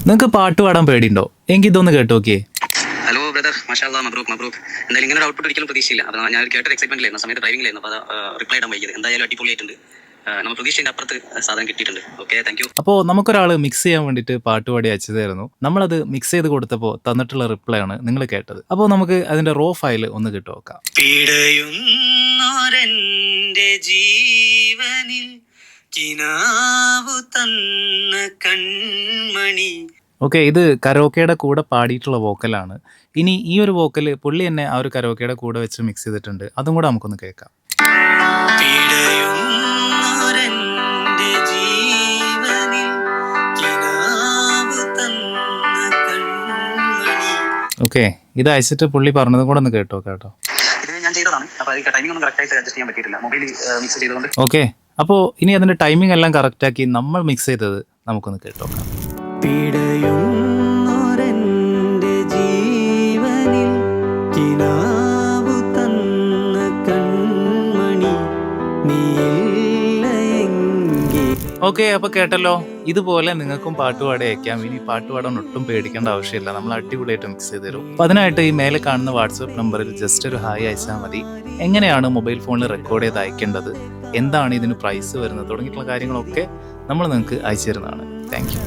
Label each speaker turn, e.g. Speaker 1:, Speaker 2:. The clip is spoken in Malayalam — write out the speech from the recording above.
Speaker 1: നിങ്ങൾക്ക് പാട്ട് പാടാൻ പേടിയുണ്ടോ? എങ്കിൽ ഇതൊന്ന് കേട്ട് നോക്കിയേ.
Speaker 2: Hello brother, മാഷാല്ലാ, മബ്രൂക്ക് മബ്രൂക്ക്. എന്തായാലും ഇങ്ങനെ ഒരു ഔട്ട്പുട്ട് ഒരിക്കലും പ്രതീക്ഷയില്ല. അപ്പോൾ ഞാൻ കേട്ടൊരു എക്സൈറ്റ്മെന്റിലായിരുന്നു, സമയത്ത് ഡ്രൈവിംഗിലായിരുന്നു. അപ്പോൾ റിപ്ലൈ ഇടാൻ വൈകിയത് എന്തായാലും അടിപൊളിയായിട്ടുണ്ട്. നമ്മൾ പ്രതീക്ഷയുടെ അപ്പുറത്ത് സാധനം കിട്ടിയിട്ടുണ്ട്. Okay, thank you.
Speaker 1: അപ്പോൾ നമുക്കൊരാൾ മിക്സ് ചെയ്യാൻ വേണ്ടിയിട്ട് പാട്ട് പാടി അയച്ചതായിരുന്നു. നമ്മളത് മിക്സ് ചെയ്ത് കൊടുത്തപ്പോൾ തന്നിട്ടുള്ള റിപ്ലൈ ആണ് നിങ്ങൾ കേട്ടത്. അപ്പോൾ നമുക്ക് അതിന്റെ റോ ഫയൽ ഒന്ന് കിട്ടു നോക്കാം.
Speaker 2: പിടയുന്നോരെന്റെ ജീവനിൽ കിനാവു തന്ന കൺമണി.
Speaker 1: ഓക്കെ, ഇത് കരോക്കയുടെ കൂടെ പാടിയിട്ടുള്ള വോക്കലാണ്. ഇനി ഈ ഒരു വോക്കല് പുള്ളി തന്നെ ആ ഒരു കരോക്കയുടെ കൂടെ വെച്ച് മിക്സ് ചെയ്തിട്ടുണ്ട്. അതും കൂടെ നമുക്കൊന്ന് കേൾക്കാം.
Speaker 2: പിടയുന്നോരെന്റെ ജീവനിൽ കിനാവു തന്ന കൺമണി.
Speaker 1: ഓക്കെ, ഇത് അയച്ചിട്ട് പുള്ളി പറഞ്ഞതും കൂടെ ഒന്ന് കേട്ടോ കേട്ടോ.
Speaker 2: ഇത് ഞാൻ ചെയ്തതാണ്. അപ്പോൾ ടൈമിംഗ് ഒന്നും കറക്റ്റ് ആയിട്ട് അഡ്ജസ്റ്റ് ചെയ്യാൻ പറ്റിയിട്ടില്ല, മൊബൈൽ മിക്സ് ചെയ്തുകൊണ്ട്.
Speaker 1: ഓക്കെ, അപ്പോൾ ഇനി അതിന്റെ ടൈമിംഗ് എല്ലാം കറക്റ്റാക്കി നമ്മൾ മിക്സ് ചെയ്തത് നമുക്കൊന്ന് കേട്ടോക്കാം.
Speaker 2: പിടയുന്നോരെന്റെ ജീവനിൽ കിനാവു തന്ന കൺമണി നീയില്ലയെങ്കിൽ.
Speaker 1: ഓക്കെ, അപ്പോൾ കേട്ടല്ലോ. ഇതുപോലെ നിങ്ങൾക്കും പാട്ട് പാടി അയക്കാം. ഇനി പാട്ട് പാടാൻ ഒട്ടും പേടിക്കേണ്ട ആവശ്യമില്ല, നമ്മൾ അടിപൊളിയായിട്ട് മിക്സ് ചെയ്ത് തരും. അപ്പോൾ അതിനായിട്ട് ഈ മേലെ കാണുന്ന വാട്സപ്പ് നമ്പറിൽ ജസ്റ്റ് ഒരു ഹായ് അയച്ചാൽ മതി. എങ്ങനെയാണ് മൊബൈൽ ഫോണിൽ റെക്കോർഡ് ചെയ്ത് അയക്കേണ്ടത്, എന്താണ് ഇതിന് പ്രൈസ് വരുന്നത് തുടങ്ങിയിട്ടുള്ള കാര്യങ്ങളൊക്കെ നമ്മൾ നിങ്ങൾക്ക് അയച്ചു തരുന്നതാണ്. Thank you.